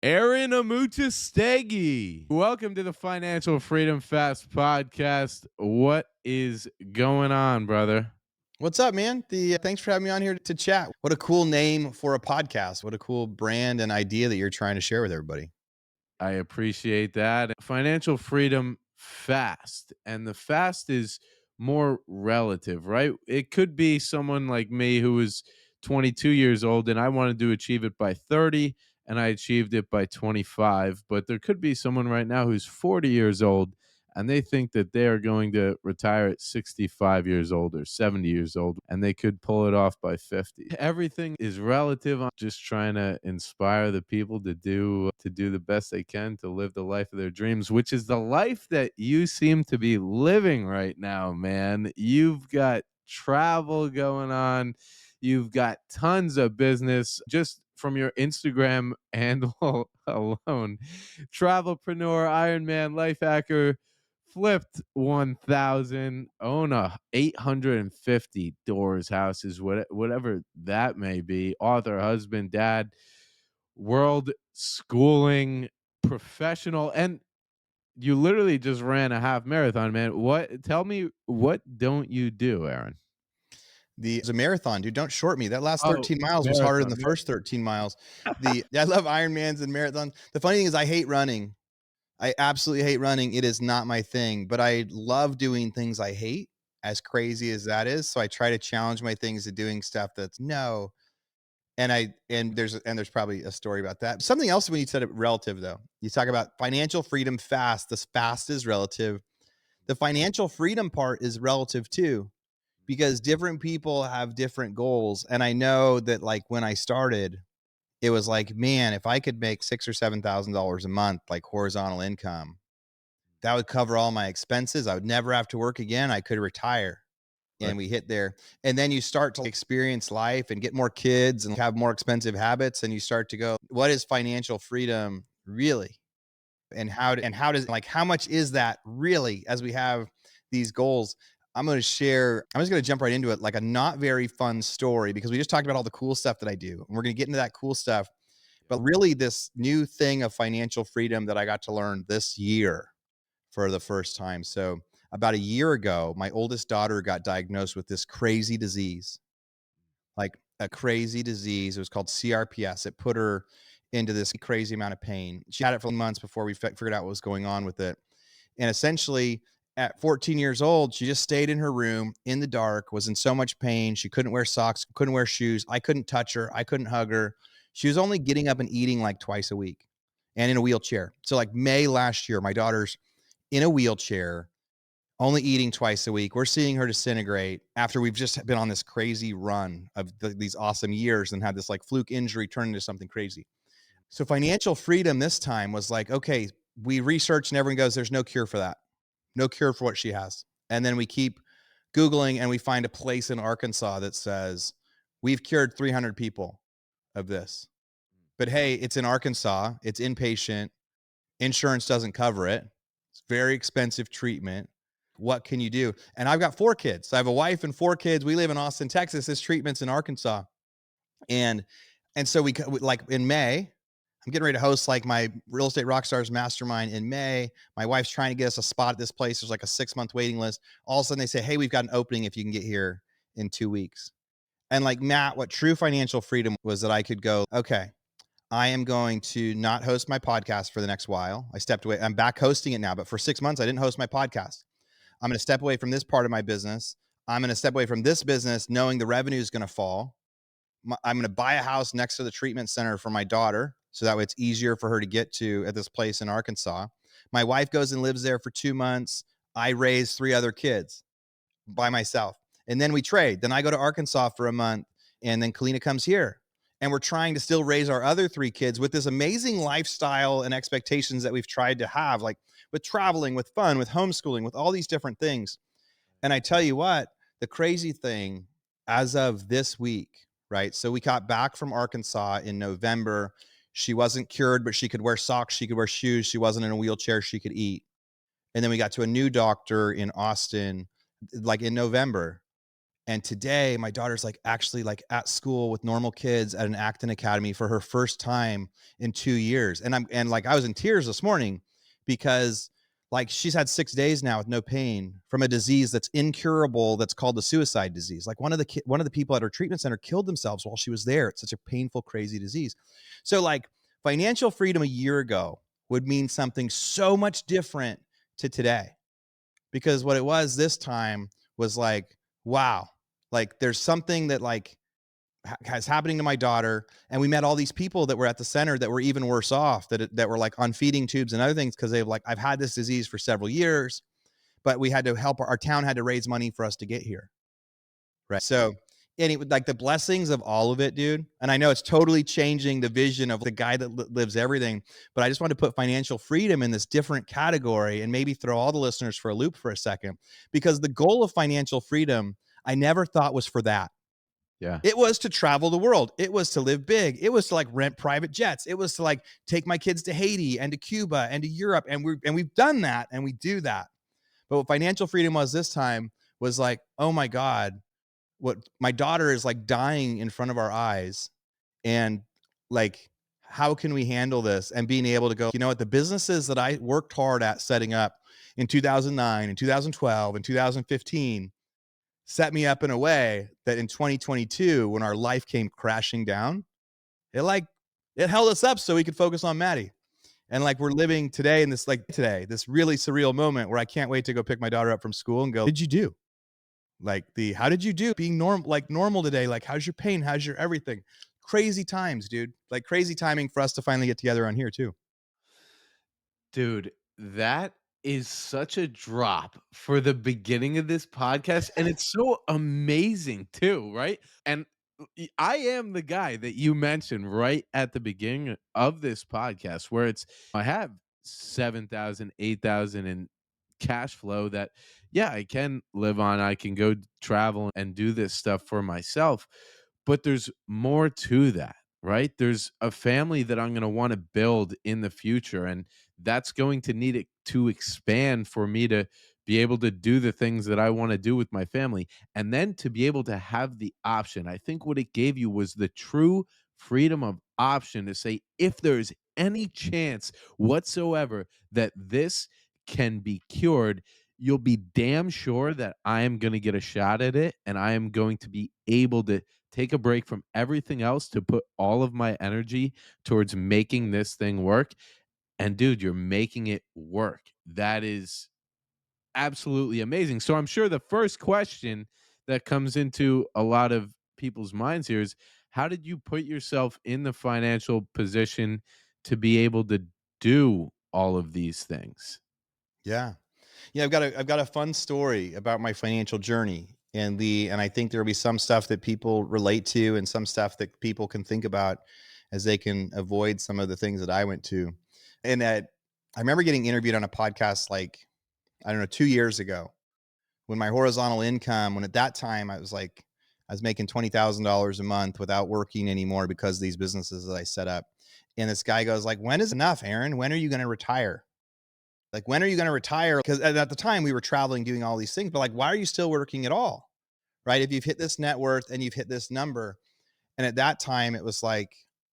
Aaron Amuchastegui. Welcome to the Financial Freedom Fast podcast. What is going on, brother? What's up, man? Thanks for having me on here to chat. What a cool name for a podcast. What a cool brand and idea that you're trying to share with everybody. I appreciate that. Financial freedom fast. And the fast is more relative, right? It could be someone like me who is 22 years old and I wanted to achieve it by 30 and I achieved it by 25. But there could be someone right now who's 40 years old and they think that they are going to retire at 65 years old or 70 years old and they could pull it off by 50. Everything is relative. I'm just trying to inspire the people to do the best they can to live the life of their dreams, which is the life that you seem to be living right now, man. You've got travel going on. You've got tons of business just from your Instagram handle alone. Travelpreneur, Ironman, life hacker, flipped 1,000, own a 850 doors, houses, whatever that may be, author, husband, dad, world schooling professional, and you literally just ran a half marathon, man. Tell me, what don't you do, Aaron? It's a marathon, dude. Don't short me. That last Oh, 13 miles was harder than marathon, the first 13 miles. I love Ironmans and marathons. The funny thing is I hate running. I absolutely hate running. It is not my thing, but I love doing things I hate, as crazy as that is. So I try to challenge my things to doing stuff that's no. And there's probably a story about that. Something else when you said it relative though. You talk about financial freedom fast. This fast is relative. The financial freedom part is relative too, because different people have different goals. And I know that like when I started, it was like, man, if I could make six or $7,000 a month, like horizontal income, that would cover all my expenses. I would never have to work again. I could retire. right? And we hit there. And then you start to experience life and get more kids and have more expensive habits. And you start to go, what is financial freedom really? And how does like how much is that really as we have these goals? I'm just going to jump right into it, like a not very fun story, because we just talked about all the cool stuff that I do and we're going to get into that cool stuff. But really this new thing of financial freedom that I got to learn this year for the first time. So about a year ago, my oldest daughter got diagnosed with this crazy disease, like a crazy disease. It was called CRPS. It put her into this crazy amount of pain. She had it for months before we figured out what was going on with it. And essentially, at 14 years old, she just stayed in her room in the dark, was in so much pain. She couldn't wear socks, couldn't wear shoes. I couldn't touch her. I couldn't hug her. She was only getting up and eating like twice a week and in a wheelchair. So, like May last year, my daughter's in a wheelchair, only eating twice a week. We're seeing her disintegrate after we've just been on this crazy run of these awesome years and had this like fluke injury turn into something crazy. So financial freedom this time was like, okay, we research and everyone goes, there's no cure for that. No cure for what she has. And then we keep Googling and we find a place in Arkansas that says, we've cured 300 people of this. But hey, it's in Arkansas, it's inpatient, insurance doesn't cover it. It's very expensive treatment. What can you do? And I've got 4 kids. I have a wife and 4 kids. We live in Austin, Texas. This treatment's in Arkansas. And so we like in May, I'm getting ready to host like my real estate rock stars mastermind in May. My wife's trying to get us a spot at this place. There's like a 6-month waiting list. All of a sudden they say, hey, we've got an opening if you can get here in 2 weeks. And like Matt, what true financial freedom was that I could go, okay, I am going to not host my podcast for the next while. I stepped away. I'm back hosting it now, but for 6 months, I didn't host my podcast. I'm going to step away from this part of my business. I'm going to step away from this business knowing the revenue is going to fall. I'm going to buy a house next to the treatment center for my daughter, so that way it's easier for her to get to at this place in Arkansas. My wife goes and lives there for 2 months. I raise 3 other kids by myself. And then we trade. Then I go to Arkansas for a month, and then Kalina comes here. And we're trying to still raise our other 3 kids with this amazing lifestyle and expectations that we've tried to have, like with traveling, with fun, with homeschooling, with all these different things. And I tell you what, the crazy thing as of this week, right? So we got back from Arkansas in November. She wasn't cured, but she could wear socks. She could wear shoes. She wasn't in a wheelchair. She could eat. And then we got to a new doctor in Austin, like in November. And today my daughter's like actually like at school with normal kids at an acting academy for her first time in 2 years. And like I was in tears this morning because like she's had 6 days now with no pain from a disease that's incurable that's called the suicide disease. Like one of the people at her treatment center killed themselves while she was there. It's such a painful, crazy disease. So like financial freedom a year ago would mean something so much different to today, because what it was this time was like, wow, like there's something that like has happening to my daughter, and we met all these people that were at the center that were even worse off, that were like on feeding tubes and other things, because they've like, I've had this disease for several years, but we had to help, our town had to raise money for us to get here, right? So and it would like the blessings of all of it, dude. And I know it's totally changing the vision of the guy that lives everything, but I just want to put financial freedom in this different category and maybe throw all the listeners for a loop for a second, because the goal of financial freedom I never thought was for that. Yeah. It was to travel the world. It was to live big. It was to like rent private jets. It was to like take my kids to Haiti and to Cuba and to Europe. And we've done that and we do that. But what financial freedom was this time was like, oh my God, what my daughter is like dying in front of our eyes. And like, how can we handle this? And being able to go, you know what, the businesses that I worked hard at setting up in 2009 and 2012 and 2015 set me up in a way that in 2022, when our life came crashing down, it like it held us up so we could focus on Maddie. And like we're living today in this like today, this really surreal moment where I can't wait to go pick my daughter up from school and go, what did you do? Like the how did you do being normal today? Like how's your pain? How's your everything? Crazy times, dude. Like crazy timing for us to finally get together on here too. Dude, that is such a drop for the beginning of this podcast, and it's so amazing too, right? And I am the guy that you mentioned right at the beginning of this podcast where it's I have 7,000, 8,000 in cash flow that yeah, I can live on. I can go travel and do this stuff for myself. But there's more to that, right? There's a family that I'm going to want to build in the future, and that's going to need it to expand for me to be able to do the things that I want to do with my family. And then to be able to have the option. I think what it gave you was the true freedom of option to say, if there's any chance whatsoever that this can be cured, you'll be damn sure that I am going to get a shot at it and I am going to be able to take a break from everything else to put all of my energy towards making this thing work. And dude, you're making it work. That is absolutely amazing. So I'm sure the first question that comes into a lot of people's minds here is how did you put yourself in the financial position to be able to do all of these things? Yeah. Yeah, I've got a fun story about my financial journey, and I think there'll be some stuff that people relate to and some stuff that people can think about as they can avoid some of the things that I went to. And that I remember getting interviewed on a podcast like I don't know 2 years ago when my horizontal income, when at that time I was making $20,000 a month without working anymore because of these businesses that I set up. And this guy goes like, "When is enough, Aaron? When are you going to retire?" Like, when are you going to retire? Because at the time we were traveling, doing all these things, but like, why are you still working at all? Right. If you've hit this net worth and you've hit this number. And at that time, it was like,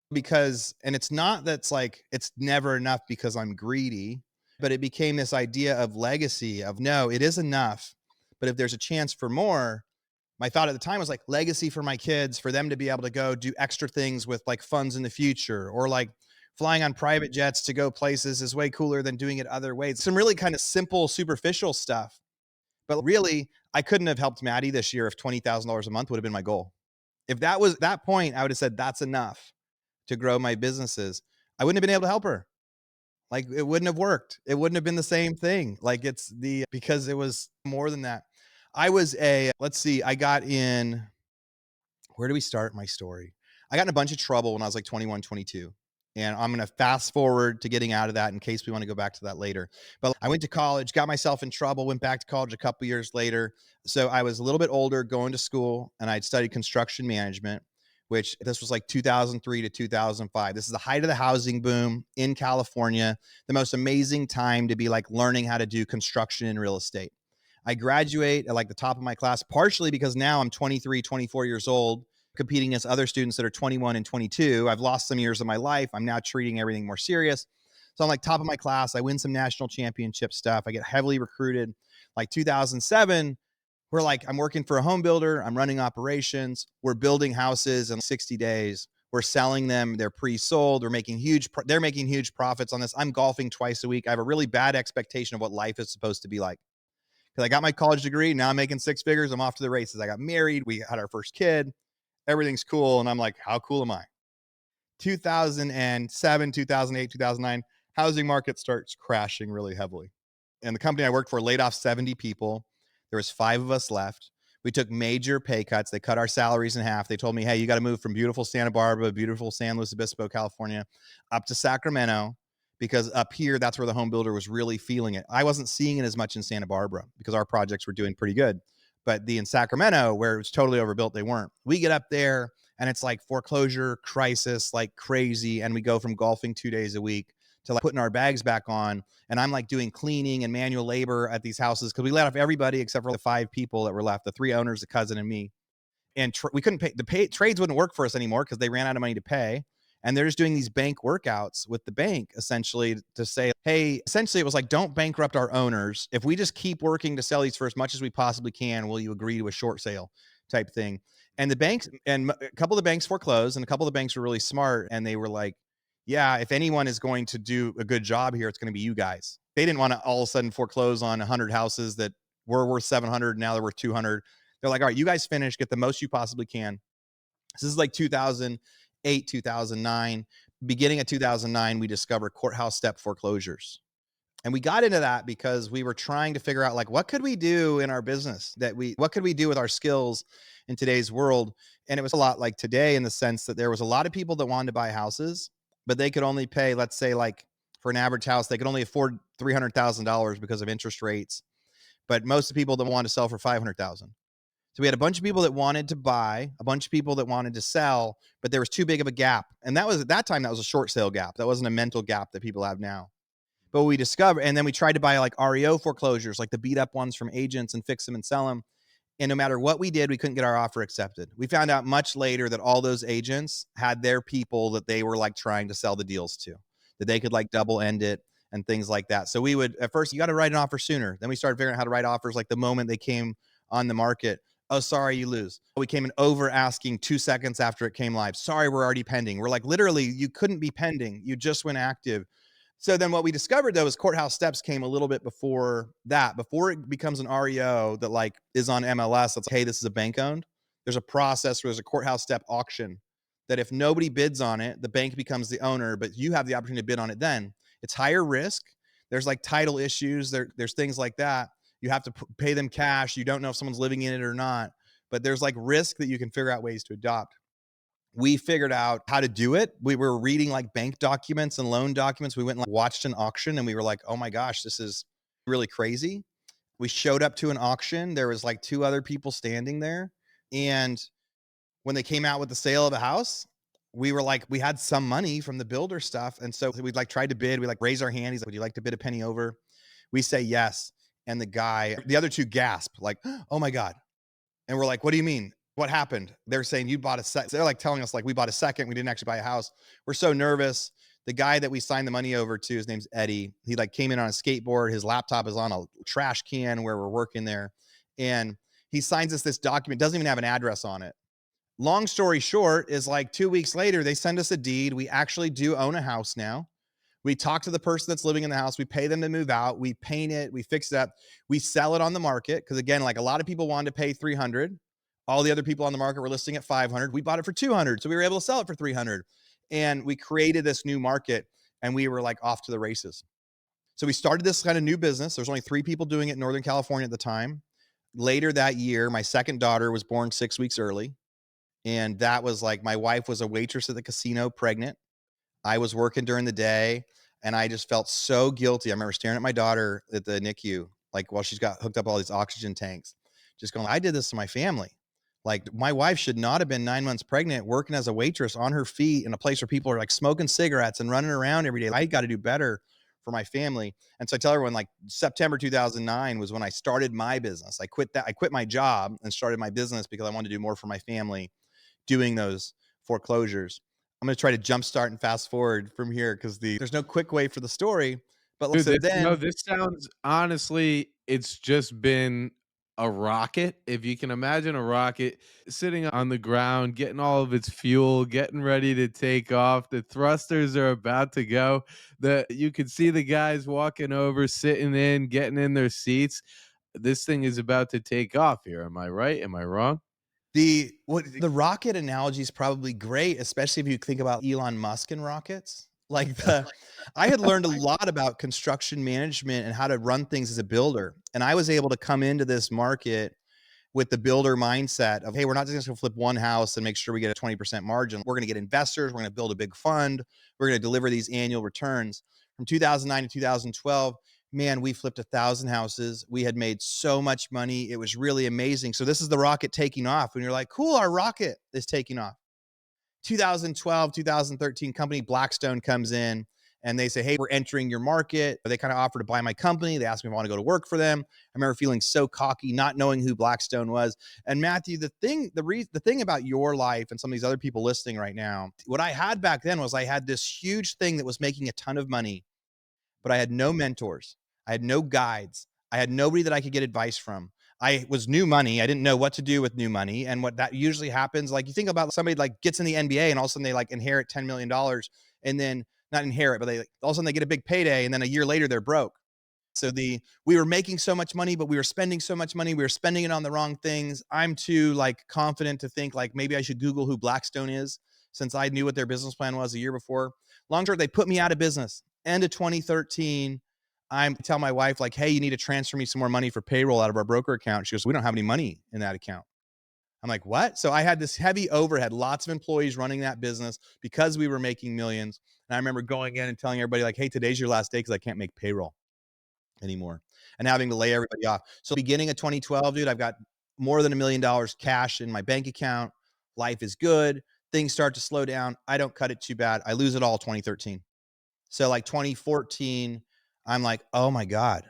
because, and it's not that's like, it's never enough because I'm greedy, but it became this idea of legacy of no, it is enough. But if there's a chance for more, my thought at the time was like legacy for my kids, for them to be able to go do extra things with like funds in the future, or like flying on private jets to go places is way cooler than doing it other ways. Some really kind of simple, superficial stuff. But really, I couldn't have helped Maddie this year if $20,000 a month would have been my goal. If that was that point, I would have said that's enough to grow my businesses. I wouldn't have been able to help her. Like it wouldn't have worked. It wouldn't have been the same thing. Like it's the because it was more than that. I was a let's see, I got in where do we start my story? I got in a bunch of trouble when I was like 21, 22. And I'm going to fast forward to getting out of that in case we want to go back to that later. But I went to college, got myself in trouble, went back to college a couple years later. So I was a little bit older going to school and I'd studied construction management, which this was like 2003 to 2005. This is the height of the housing boom in California, the most amazing time to be like learning how to do construction and real estate. I graduate at like the top of my class, partially because now I'm 23, 24 years old, competing against other students that are 21 and 22. I've lost some years of my life. I'm now treating everything more serious. So I'm like top of my class. I win some national championship stuff. I get heavily recruited. Like 2007, we're like, I'm working for a home builder. I'm running operations. We're building houses in 60 days. We're selling them. They're pre-sold. They're making huge profits on this. I'm golfing twice a week. I have a really bad expectation of what life is supposed to be like. Because I got my college degree. Now I'm making six figures. I'm off to the races. I got married. We had our first kid. Everything's cool. And I'm like, how cool am I? 2007, 2008, 2009, housing market starts crashing really heavily. And the company I worked for laid off 70 people. There was 5 of us left. We took major pay cuts. They cut our salaries in half. They told me, hey, you got to move from beautiful Santa Barbara, beautiful San Luis Obispo, California, up to Sacramento, because up here, that's where the home builder was really feeling it. I wasn't seeing it as much in Santa Barbara because our projects were doing pretty good. But in Sacramento, where it was totally overbuilt, they weren't. We get up there and it's like foreclosure crisis, like crazy. And we go from golfing 2 days a week to like putting our bags back on. And I'm like doing cleaning and manual labor at these houses because we let off everybody except for the 5 people that were left, the 3 owners, the cousin, and me. And we couldn't pay. Trades wouldn't work for us anymore because they ran out of money to pay. And they're just doing these bank workouts with the bank essentially to say, hey, essentially it was like, don't bankrupt our owners. If we just keep working to sell these for as much as we possibly can, will you agree to a short sale type thing? And the banks, and a couple of the banks foreclosed, and a couple of the banks were really smart. And they were like, yeah, if anyone is going to do a good job here, it's going to be you guys. They didn't want to all of a sudden foreclose on 100 houses that were worth 700. Now they're worth 200. They're like, all right, you guys finish, get the most you possibly can. This is like 2008, 2009. Beginning of 2009, we discovered courthouse step foreclosures. And we got into that because we were trying to figure out like, what could we do in our business what could we do with our skills in today's world? And it was a lot like today in the sense that there was a lot of people that wanted to buy houses, but they could only pay, let's say like for an average house, they could only afford $300,000 because of interest rates. But most of the people that want to sell for 500,000. So we had a bunch of people that wanted to buy, a bunch of people that wanted to sell, but there was too big of a gap. And that was at that time, that was a short sale gap. That wasn't a mental gap that people have now. But we discovered, and then we tried to buy like REO foreclosures, like the beat up ones from agents and fix them and sell them. And no matter what we did, we couldn't get our offer accepted. We found out much later that all those agents had their people that they were like trying to sell the deals to, that they could like double end it and things like that. So we would, at first, you got to write an offer sooner. Then we started figuring out how to write offers like the moment they came on the market. Oh, sorry, you lose. We came in over asking 2 seconds after it came live. Sorry, we're already pending. We're like, literally, you couldn't be pending. You just went active. So then what we discovered though is courthouse steps came a little bit before that. Before it becomes an REO that like is on MLS, that's like, hey, this is a bank owned. There's a process where there's a courthouse step auction that if nobody bids on it, the bank becomes the owner, but you have the opportunity to bid on it then. It's higher risk. There's like title issues. There's things like that. You have to pay them cash. You don't know if someone's living in it or not, but there's like risk that you can figure out ways to adopt. We figured out how to do it. We were reading like bank documents and loan documents. We went and like watched an auction and we were like, oh my gosh, this is really crazy. We showed up to an auction. There was like 2 other people standing there. And when they came out with the sale of a house, we were like, we had some money from the builder stuff. And so we'd like tried to bid. We like raise our hand. He's like, would you like to bid a penny over? We say yes. And the other 2 gasp like, oh my God. And we're like, what do you mean? What happened? They're saying you bought a set. They're like telling us like we bought a second. We didn't actually buy a house. We're so nervous. The guy that we signed the money over to, his name's Eddie. He like came in on a skateboard. His laptop is on a trash can where we're working there. And he signs us this document, doesn't even have an address on it. Long story short is like 2 weeks later, they send us a deed. We actually do own a house now. We talk to the person that's living in the house. We pay them to move out. We paint it. We fix it up. We sell it on the market. Cause again, like a lot of people wanted to pay 300. All the other people on the market were listing at 500. We bought it for 200. So we were able to sell it for 300. And we created this new market and we were like off to the races. So we started this kind of new business. There's only 3 people doing it in Northern California at the time. Later that year, my second daughter was born 6 weeks early. And that was like, my wife was a waitress at the casino, pregnant. I was working during the day and I just felt so guilty. I remember staring at my daughter at the NICU, like while she's got hooked up all these oxygen tanks, just going, I did this to my family. Like my wife should not have been 9 months pregnant, working as a waitress on her feet in a place where people are like smoking cigarettes and running around every day. I got to do better for my family. And so I tell everyone, like, September 2009 was when I started my business. I quit my job and started my business because I wanted to do more for my family doing those foreclosures. I'm going to try to jumpstart and fast forward from here because there's no quick way for the story. But Dude, so this no, then this sounds honestly, it's just been a rocket. If you can imagine a rocket sitting on the ground, getting all of its fuel, getting ready to take off. The thrusters are about to go. You can see the guys walking over, sitting in, getting in their seats. This thing is about to take off here. Am I right? Am I wrong? the rocket analogy is probably great, especially if you think about Elon Musk and rockets. Like the I had learned a lot about construction management and how to run things as a builder. And I was able to come into this market with the builder mindset of, hey, we're not just going to flip one house and make sure we get a 20% margin. We're going to get investors. We're going to build a big fund. We're going to deliver these annual returns. From 2009 to 2012, man, we flipped 1,000 houses. We had made so much money. It was really amazing. So this is the rocket taking off. And you're like, cool, our rocket is taking off. 2012, 2013 company Blackstone comes in and they say, hey, we're entering your market. They kind of offer to buy my company. They asked me if I want to go to work for them. I remember feeling so cocky, not knowing who Blackstone was. And Matthew, the thing about your life and some of these other people listening right now, what I had back then was I had this huge thing that was making a ton of money, but I had no mentors. I had no guides. I had nobody that I could get advice from. I was new money. I didn't know what to do with new money. And what that usually happens, like you think about somebody like gets in the NBA and all of a sudden they like inherit $10 million and then not inherit, but they like, all of a sudden they get a big payday and then a year later they're broke. So we were making so much money, but we were spending so much money. We were spending it on the wrong things. I'm too like confident to think like maybe I should Google who Blackstone is since I knew what their business plan was a year before. Long short, they put me out of business. End of 2013. I tell my wife like, hey, you need to transfer me some more money for payroll out of our broker account. She goes, we don't have any money in that account. I'm like, what? So I had this heavy overhead, lots of employees running that business because we were making millions. And I remember going in and telling everybody like, hey, today's your last day because I can't make payroll anymore and having to lay everybody off. So beginning of 2012, dude, I've got more than $1 million cash in my bank account. Life is good. Things start to slow down. I don't cut it too bad. I lose it all 2013. So like 2014, I'm like, oh my God,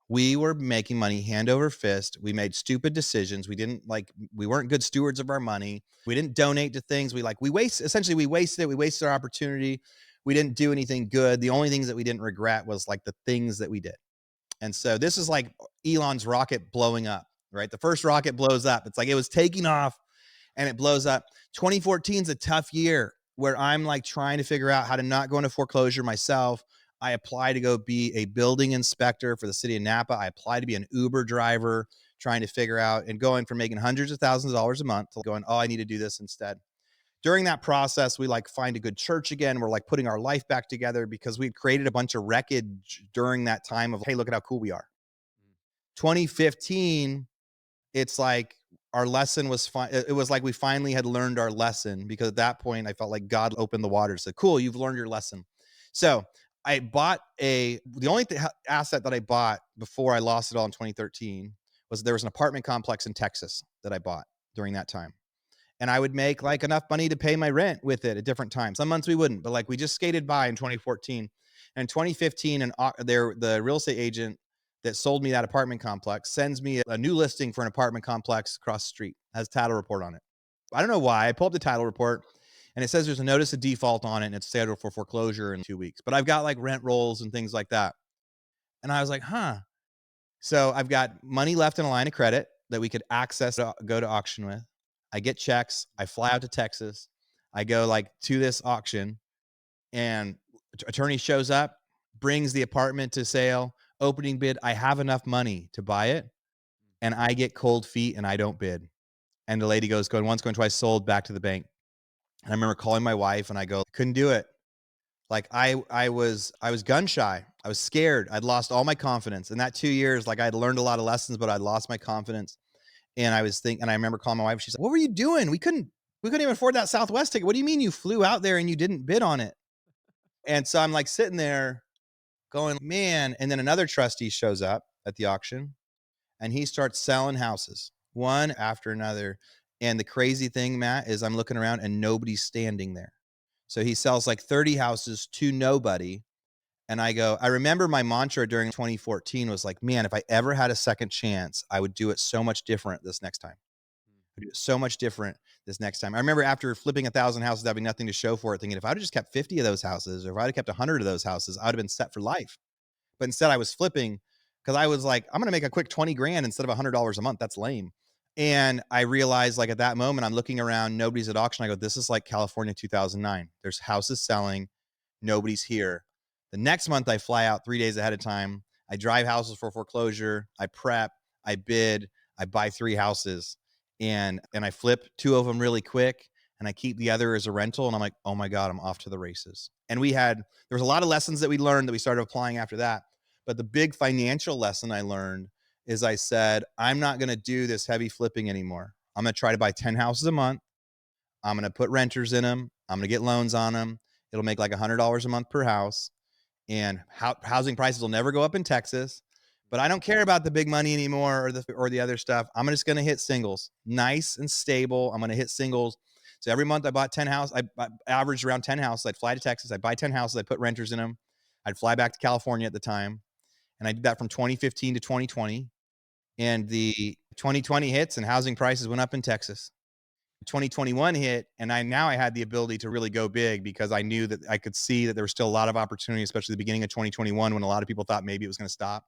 we were making money hand over fist. We made stupid decisions. We weren't good stewards of our money. We didn't donate to things. We wasted it. We wasted our opportunity. We didn't do anything good. The only things that we didn't regret was like the things that we did. And so this is like Elon's rocket blowing up, right? The first rocket blows up. It's like it was taking off and it blows up. 2014 is a tough year where I'm like trying to figure out how to not go into foreclosure myself. I apply to go be a building inspector for the city of Napa. I apply to be an Uber driver, trying to figure out and going from making hundreds of thousands of dollars a month to going, oh, I need to do this instead. During that process, we like find a good church again. We're like putting our life back together because we'd created a bunch of wreckage during that time of, hey, look at how cool we are. 2015, it's like our lesson was fine. It was like we finally had learned our lesson because at that point I felt like God opened the waters. Said, cool, you've learned your lesson. So I bought the only asset that I bought before I lost it all in 2013 was there was an apartment complex in Texas that I bought during that time. And I would make like enough money to pay my rent with it at different times. Some months we wouldn't, but like we just skated by in 2014. And in 2015, and the real estate agent that sold me that apartment complex sends me a new listing for an apartment complex across the street, has a title report on it. I don't know why. I pull up the title report and it says there's a notice of default on it and it's scheduled for foreclosure in 2 weeks. But I've got like rent rolls and things like that. And I was like, huh. So I've got money left in a line of credit that we could access, go to auction with. I get checks. I fly out to Texas. I go like to this auction and attorney shows up, brings the apartment to sale, opening bid. I have enough money to buy it and I get cold feet and I don't bid. And the lady goes, going once, going twice, sold, back to the bank. And I remember calling my wife and I go, couldn't do it. Like I was gun shy. I was scared. I'd lost all my confidence. In that 2 years, like I'd learned a lot of lessons, but I'd lost my confidence. And I remember calling my wife. She's like, what were you doing? We couldn't even afford that Southwest ticket. What do you mean you flew out there and you didn't bid on it? And so I'm like sitting there going, man. And then another trustee shows up at the auction and he starts selling houses one after another. And the crazy thing, Matt, is I'm looking around and nobody's standing there. So he sells like 30 houses to nobody. And I remember my mantra during 2014 was like, man, if I ever had a second chance, I would do it so much different this next time. I'd do it so much different this next time. I remember after flipping 1,000 houses, having nothing to show for it, thinking if I'd have just kept 50 of those houses, or if I'd have kept 100 of those houses, I would have been set for life. But instead, I was flipping because I was like, I'm going to make a quick 20 grand instead of $100 a month. That's lame. And I realized, like, at that moment, I'm looking around, nobody's at auction. I go, this is like California 2009. There's houses selling, nobody's here. The next month, I fly out 3 days ahead of time. I drive houses for foreclosure. I prep, I bid, I buy 3 houses, and I flip 2 of them really quick. And I keep the other as a rental. And I'm like, oh my God, I'm off to the races. And there was a lot of lessons that we learned that we started applying after that. But the big financial lesson I learned is I said, I'm not going to do this heavy flipping anymore. I'm going to try to buy 10 houses a month. I'm going to put renters in them. I'm going to get loans on them. It'll make like $100 a month per house. And housing prices will never go up in Texas. But I don't care about the big money anymore, or the other stuff. I'm just going to hit singles, nice and stable. I'm going to hit singles. So every month I bought 10 houses. I averaged around 10 houses. I'd fly to Texas. I'd buy 10 houses. I'd put renters in them. I'd fly back to California at the time. And I did that from 2015 to 2020. And the 2020 hits and housing prices went up in Texas. 2021 hit, and I had the ability to really go big because I knew that I could see that there was still a lot of opportunity, especially the beginning of 2021 when a lot of people thought maybe it was going to stop.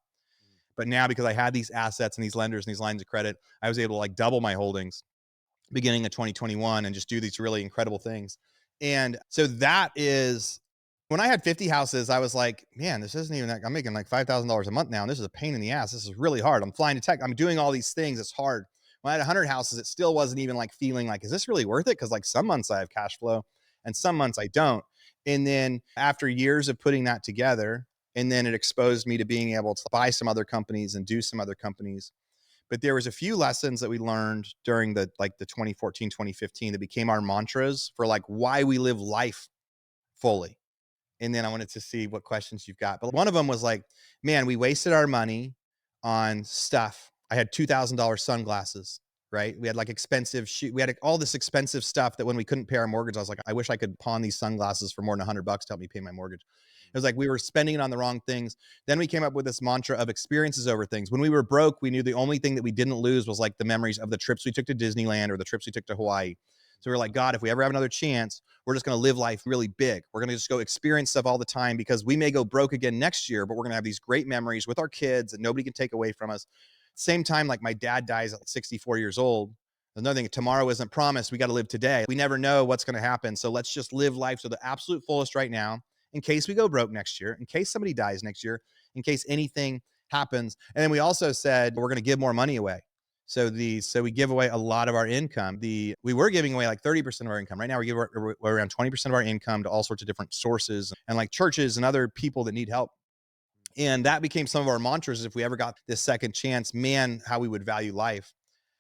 But now, because I had these assets and these lenders and these lines of credit, I was able to like double my holdings beginning of 2021 and just do these really incredible things. And so that is when I had 50 houses, I was like, man, this isn't even that. I'm making like $5,000 a month now. And this is a pain in the ass. This is really hard. I'm flying to tech. I'm doing all these things. It's hard. When I had 100 houses, it still wasn't even like feeling like, is this really worth it? Cause like some months I have cash flow and some months I don't. And then after years of putting that together, and then it exposed me to being able to buy some other companies and do some other companies. But there was a few lessons that we learned during the 2014, 2015 that became our mantras for like why we live life fully. And then I wanted to see what questions you've got. But one of them was like, man, we wasted our money on stuff. I had $2,000 sunglasses, right? We had like expensive we had all this expensive stuff that when we couldn't pay our mortgage, I was like, I wish I could pawn these sunglasses for more than $100 to help me pay my mortgage. It was like we were spending it on the wrong things. Then we came up with this mantra of experiences over things. When we were broke, we knew the only thing that we didn't lose was like the memories of the trips we took to Disneyland or the trips we took to Hawaii. So we are like, God, if we ever have another chance, we're just going to live life really big. We're going to just go experience stuff all the time because we may go broke again next year, but we're going to have these great memories with our kids that nobody can take away from us. Same time, like my dad dies at 64 years old. Another thing, tomorrow isn't promised. We got to live today. We never know what's going to happen. So let's just live life to the absolute fullest right now in case we go broke next year, in case somebody dies next year, in case anything happens. And then we also said we're going to give more money away. So we give away a lot of our income. We were giving away like 30% of our income. Right now we're around 20% of our income to all sorts of different sources and like churches and other people that need help. And that became some of our mantras. If we ever got this second chance, man, how we would value life.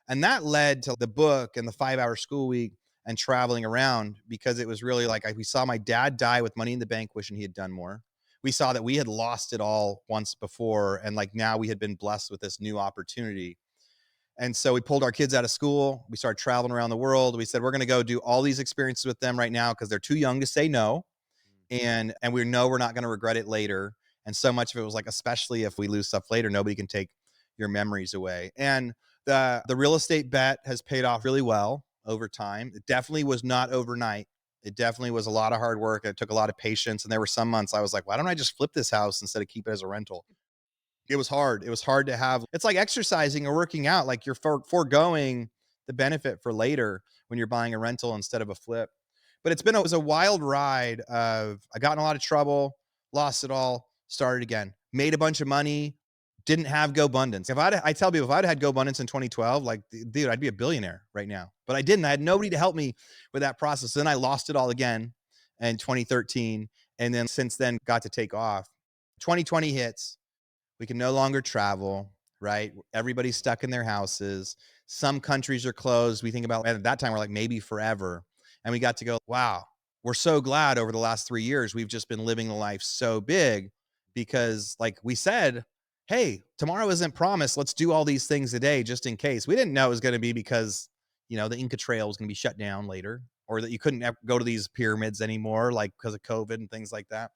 And that led to the book and the 5-hour school week and traveling around because it was really like we saw my dad die with money in the bank, wishing he had done more. We saw that we had lost it all once before. And like now we had been blessed with this new opportunity. And so we pulled our kids out of school. We started traveling around the world. We said, we're going to go do all these experiences with them right now because they're too young to say no. And we know we're not going to regret it later. And so much of it was like, especially if we lose stuff later, nobody can take your memories away. And the real estate bet has paid off really well over time. It definitely was not overnight. It definitely was a lot of hard work. It took a lot of patience. And there were some months I was like, why don't I just flip this house instead of keep it as a rental? It was hard. It was hard to have. It's like exercising or working out. Like you're foregoing the benefit for later when you're buying a rental instead of a flip. But it was a wild ride of I got in a lot of trouble, lost it all, started again, made a bunch of money, didn't have GoBundance. I tell people if I'd had GoBundance in 2012, like dude, I'd be a billionaire right now. But I didn't. I had nobody to help me with that process. Then I lost it all again in 2013, and then since then got to take off. 2020 hits. We can no longer travel, right? Everybody's stuck in their houses. Some countries are closed. We think about at that time, we're like maybe forever. And we got to go, wow, we're so glad over the last 3 years, we've just been living the life so big because, like we said, hey, tomorrow isn't promised. Let's do all these things today just in case. We didn't know it was going to be because, the Inca Trail was going to be shut down later or that you couldn't go to these pyramids anymore, like because of COVID and things like that.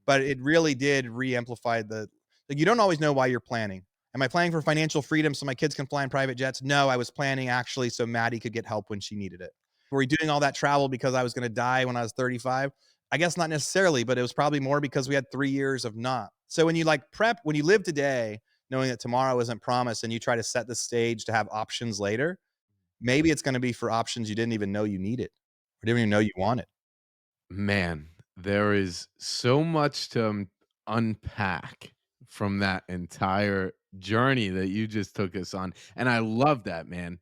but it really did re-amplify the like, you don't always know why you're planning. Am I planning for financial freedom so my kids can fly in private jets? No, I was planning actually so Maddie could get help when she needed it. Were we doing all that travel because I was going to die when I was 35? I guess not necessarily, but it was probably more because we had 3 years of not. So when you like prep, when you live today, knowing that tomorrow isn't promised and you try to set the stage to have options later, maybe it's going to be for options you didn't even know you needed or didn't even know you wanted. Man, there is so much to unpack from that entire journey that you just took us on, and I love that, man.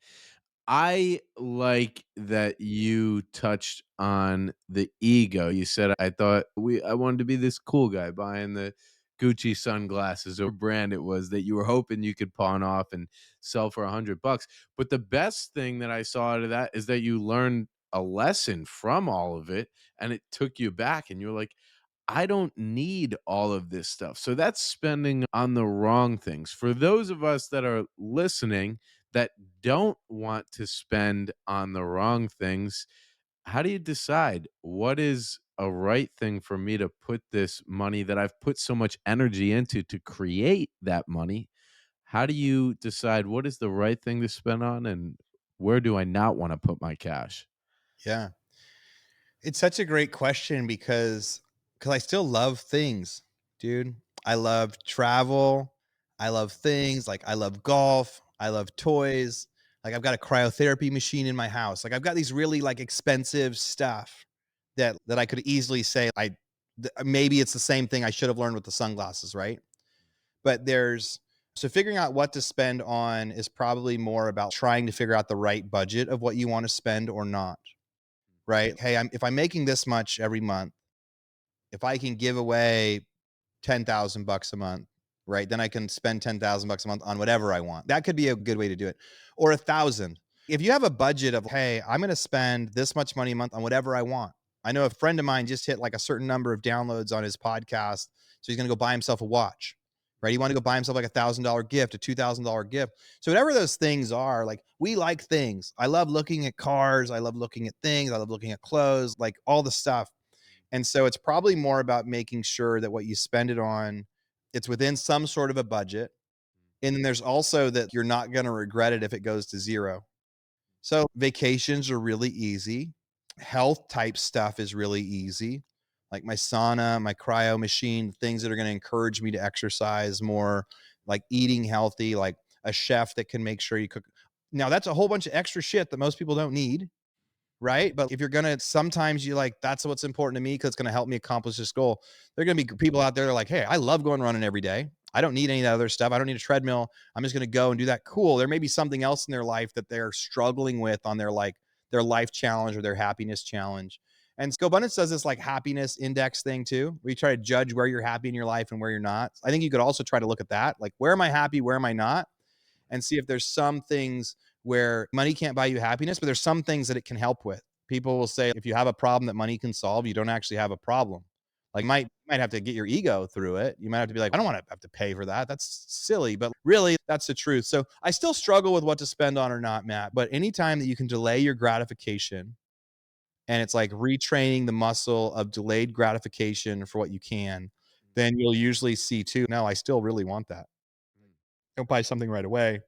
I like that you touched on the ego. You said, I wanted to be this cool guy buying the Gucci sunglasses or brand it was that you were hoping you could pawn off and sell for $100. But the best thing that I saw out of that is that you learned a lesson from all of it and it took you back and you're like, I don't need all of this stuff. So that's spending on the wrong things. For those of us that are listening that don't want to spend on the wrong things, how do you decide what is a right thing for me to put this money that I've put so much energy into to create that money? How do you decide what is the right thing to spend on and where do I not want to put my cash? Yeah. It's such a great question because I still love things, dude. I love travel. I love things, like, I love golf. I love toys. Like, I've got a cryotherapy machine in my house. Like, I've got these really, like, expensive stuff that I could easily say maybe it's the same thing I should have learned with the sunglasses, right? But there's so figuring out what to spend on is probably more about trying to figure out the right budget of what you wanna spend or not, right? Hey, if I'm making this much every month, if I can give away 10,000 bucks a month, right? Then I can spend 10,000 bucks a month on whatever I want. That could be a good way to do it. Or 1,000. If you have a budget of, hey, I'm going to spend this much money a month on whatever I want. I know a friend of mine just hit like a certain number of downloads on his podcast. So he's going to go buy himself a watch, right? He want to go buy himself like $1,000 gift, a $2,000 gift. So whatever those things are, like we like things. I love looking at cars. I love looking at things. I love looking at clothes, like all the stuff. And so it's probably more about making sure that what you spend it on, it's within some sort of a budget. And then there's also that you're not going to regret it if it goes to zero. So vacations are really easy. Health type stuff is really easy. Like my sauna, my cryo machine, things that are going to encourage me to exercise more, like eating healthy, like a chef that can make sure you cook. Now that's a whole bunch of extra shit that most people don't need, right? But if you're gonna sometimes you like, that's what's important to me because it's gonna help me accomplish this goal. There are gonna be people out there that are like, hey, I love going running every day. I don't need any of that other stuff. I don't need a treadmill. I'm just gonna go and do that. Cool. There may be something else in their life that they're struggling with on their life challenge or their happiness challenge. And Scobundance does this like happiness index thing too, where you try to judge where you're happy in your life and where you're not. I think you could also try to look at that, like where am I happy, where am I not? And see if there's some things where money can't buy you happiness, but there's some things that it can help with. People will say if you have a problem that money can solve, you don't actually have a problem. Like you might have to get your ego through it. You might have to be like, I don't want to have to pay for that. That's silly, but really that's the truth. So I still struggle with what to spend on or not, Matt. But anytime that you can delay your gratification and it's like retraining the muscle of delayed gratification for what you can, then you'll usually see too, no, I still really want that. Don't buy something right away.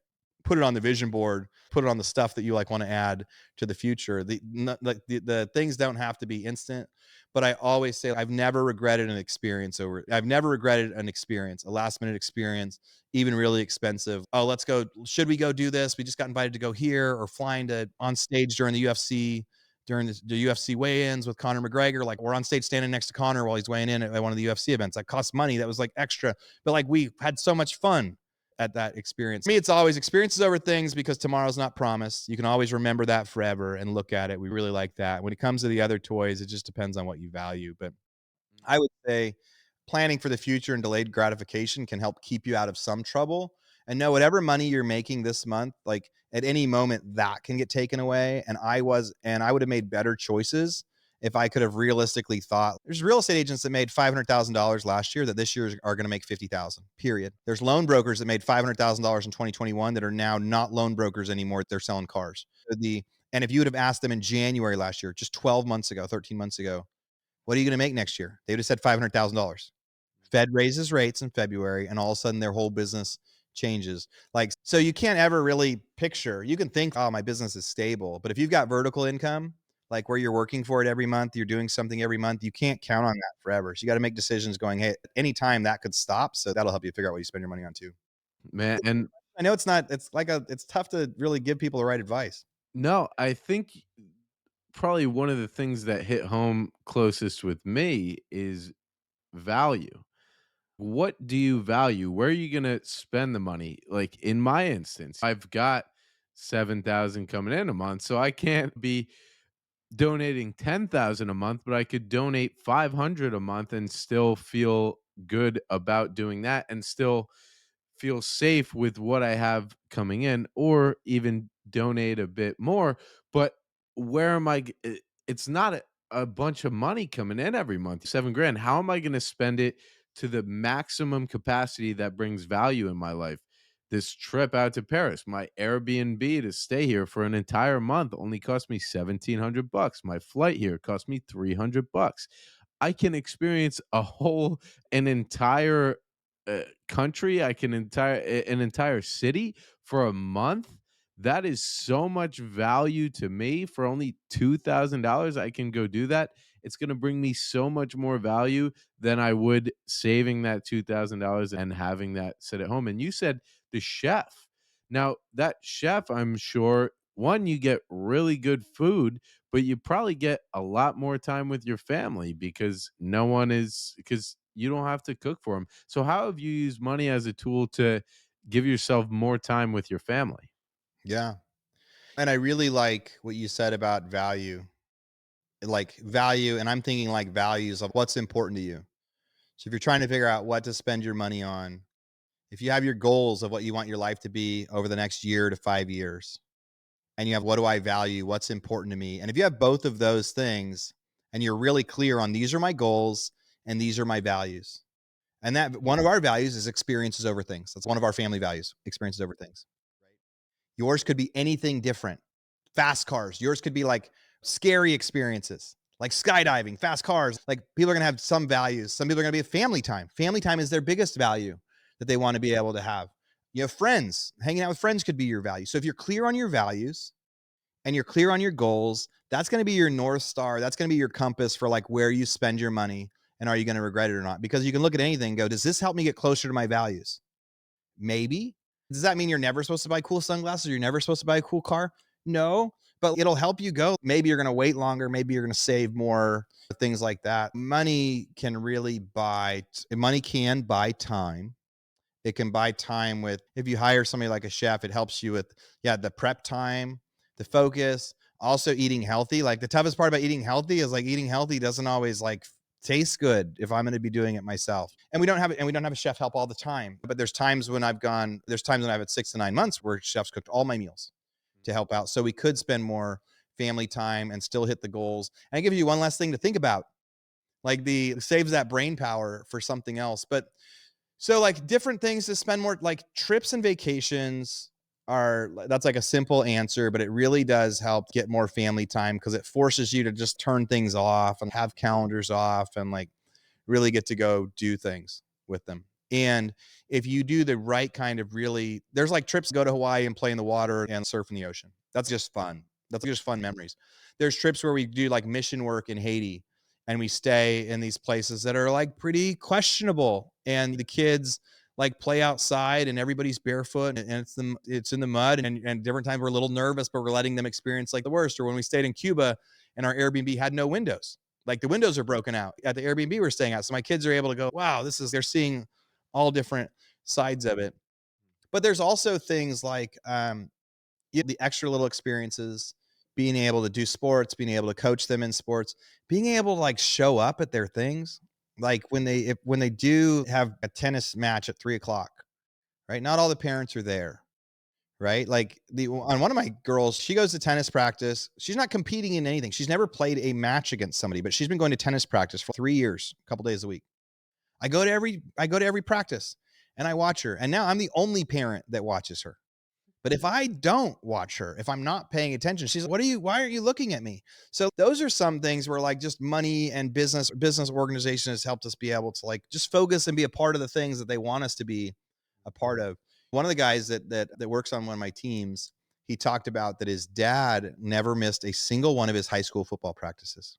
Put it on the vision board, put it on the stuff that you like want to add to the future. The things don't have to be instant, but I always say I've never regretted an experience over I've never regretted an experience, a last minute experience, even really expensive. Oh, let's go. Should we go do this? We just got invited to go here or flying to on stage during the UFC during the UFC weigh-ins with Conor McGregor. Like we're on stage standing next to Conor while he's weighing in at one of the UFC events. That cost money. That was like extra, but like we had so much fun at that experience. For me, it's always experiences over things because tomorrow's not promised. You can always remember that forever and look at it. We really like that. When it comes to the other toys, it just depends on what you value. But I would say planning for the future and delayed gratification can help keep you out of some trouble. And know whatever money you're making this month, like at any moment that can get taken away. And I would have made better choices if I could have realistically thought there's real estate agents that made $500,000 last year that this year are going to make 50,000. Period. There's loan brokers that made $500,000 in 2021 that are now not loan brokers anymore. They're selling cars. And if you would have asked them in January last year, just 12 months ago, 13 months ago, what are you going to make next year? They would have said $500,000. Fed raises rates in February, and all of a sudden their whole business changes. Like, so you can't ever really picture. You can think, oh, my business is stable. But if you've got vertical income, like where you're working for it every month, you're doing something every month, you can't count on that forever. So you got to make decisions going, hey, at any time that could stop. So that'll help you figure out what you spend your money on too. Man, and I know it's not, it's like it's tough to really give people the right advice. no, I think probably one of the things that hit home closest with me is value. What do you value? Where are you gonna spend the money? Like in my instance, I've got 7,000 coming in a month, so I can't be donating 10,000 a month, but I could donate 500 a month and still feel good about doing that and still feel safe with what I have coming in, or even donate a bit more. But where am I? It's not a bunch of money coming in every month, 7 grand. How am I going to spend it to the maximum capacity that brings value in my life? This trip out to Paris, my Airbnb to stay here for an entire month only cost me 1,700 bucks. My flight here cost me 300 bucks. I can experience an entire country, I can an entire city for a month. That is so much value to me for only $2,000. I can go do that. It's going to bring me so much more value than I would saving that $2,000 and having that sit at home. And you said the chef. Now, that chef, I'm sure, one, you get really good food, but you probably get a lot more time with your family because because you don't have to cook for them. So how have you used money as a tool to give yourself more time with your family? Yeah. And I really like what you said about value, like value. And I'm thinking like values of what's important to you. So if you're trying to figure out what to spend your money on, if you have your goals of what you want your life to be over the next year to 5 years, and you have what do I value, what's important to me, and if you have both of those things, and you're really clear on these are my goals and these are my values, and that one of our values is experiences over things. That's one of our family values, experiences over things. Right? Yours could be anything different. Fast cars. Yours could be like scary experiences, like skydiving, fast cars. Like people are going to have some values. Some people are going to be a family time. Family time is their biggest value that they want to be able to have. You have friends. Hanging out with friends could be your value. So if you're clear on your values and you're clear on your goals, that's going to be your North Star. That's going to be your compass for like where you spend your money and are you going to regret it or not? Because you can look at anything and go, does this help me get closer to my values? Maybe. Does that mean you're never supposed to buy cool sunglasses? Or you're never supposed to buy a cool car? No, but it'll help you go. Maybe you're going to wait longer. Maybe you're going to save more, things like that. Money can buy time. It can buy time with, if you hire somebody like a chef, it helps you with, yeah, the prep time, the focus, also eating healthy. Like the toughest part about eating healthy is like eating healthy doesn't always like taste good if I'm going to be doing it myself. And we don't have a chef help all the time. But there's times when I've had 6 to 9 months where chefs cooked all my meals to help out. So we could spend more family time and still hit the goals. And I give you one last thing to think about, like the saves that brain power for something else. But so like different things to spend more, like trips and vacations are, that's like a simple answer, but it really does help get more family time because it forces you to just turn things off and have calendars off and like really get to go do things with them. And if you do the right kind of really, there's like trips to go to Hawaii and play in the water and surf in the ocean. That's just fun. That's just fun memories. There's trips where we do like mission work in Haiti and we stay in these places that are like pretty questionable. And the kids like play outside and everybody's barefoot and it's in the mud and different times we're a little nervous, but we're letting them experience like the worst. Or when we stayed in Cuba and our Airbnb had no windows, like the windows are broken out at the Airbnb we're staying at. So my kids are able to go, wow, they're seeing all different sides of it. But there's also things like the extra little experiences, being able to do sports, being able to coach them in sports, being able to like show up at their things. Like when they do have a tennis match at 3 o'clock, right? Not all the parents are there, right? Like the on one of my girls, she goes to tennis practice. She's not competing in anything. She's never played a match against somebody, but she's been going to tennis practice for 3 years, a couple days a week. I go to every practice and I watch her. And now I'm the only parent that watches her. But if I don't watch her, if I'm not paying attention, she's like, "What are you why aren't you looking at me?" So those are some things where like just money and business organization has helped us be able to like just focus and be a part of the things that they want us to be a part of. One of the guys that works on one of my teams, he talked about that his dad never missed a single one of his high school football practices.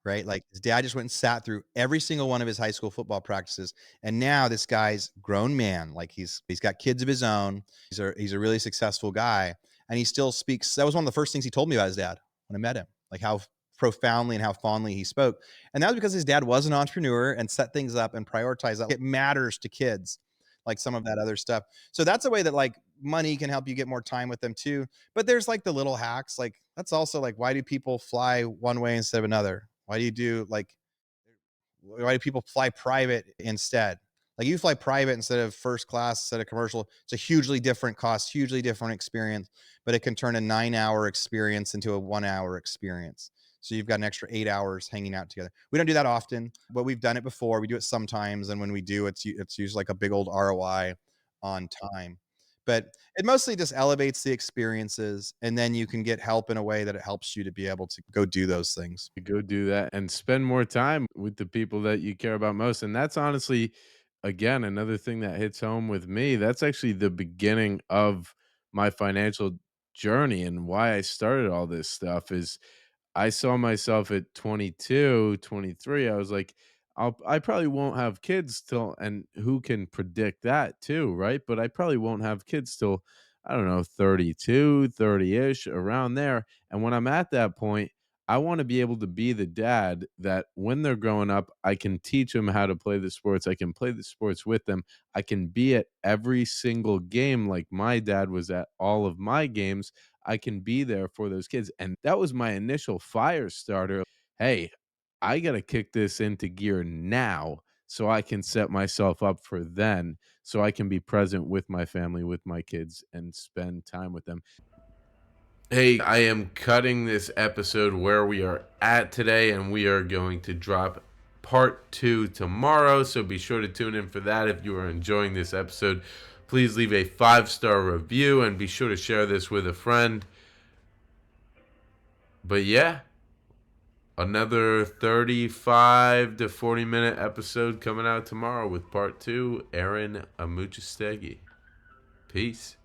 Right? Like his dad just went and sat through every single one of his high school football practices. And now this guy's grown man. Like he's got kids of his own. He's a really successful guy. And he still speaks. That was one of the first things he told me about his dad when I met him. Like how profoundly and how fondly he spoke. And that was because his dad was an entrepreneur and set things up and prioritized that. It matters to kids, like some of that other stuff. So that's a way that like money can help you get more time with them too. But there's like the little hacks. Like that's also like, why do people fly one way instead of another? Why do people fly private instead? Like you fly private instead of first class, instead of commercial. It's a hugely different cost, hugely different experience, but it can turn a 9-hour experience into a 1-hour experience. So you've got an extra 8 hours hanging out together. We don't do that often, but we've done it before. We do it sometimes, and when we do, it's usually like a big old ROI on time. But it mostly just elevates the experiences, and then you can get help in a way that it helps you to be able to go do those things. Go do that and spend more time with the people that you care about most. And that's honestly, again, another thing that hits home with me. That's actually the beginning of my financial journey and why I started all this stuff is I saw myself at 22, 23. I was like, I probably won't have kids till, and who can predict that too, right? But I probably won't have kids till, I don't know, 32, 30-ish, around there. And when I'm at that point, I want to be able to be the dad that when they're growing up, I can teach them how to play the sports. I can play the sports with them. I can be at every single game like my dad was at all of my games. I can be there for those kids. And that was my initial fire starter. Hey, I got to kick this into gear now so I can set myself up for then, so I can be present with my family, with my kids, and spend time with them. Hey, I am cutting this episode where we are at today, and we are going to drop part 2 tomorrow. So be sure to tune in for that. If you are enjoying this episode, please leave a 5-star review and be sure to share this with a friend. But yeah, another 35 to 40-minute episode coming out tomorrow with part 2. Aaron Amuchastegui. Peace.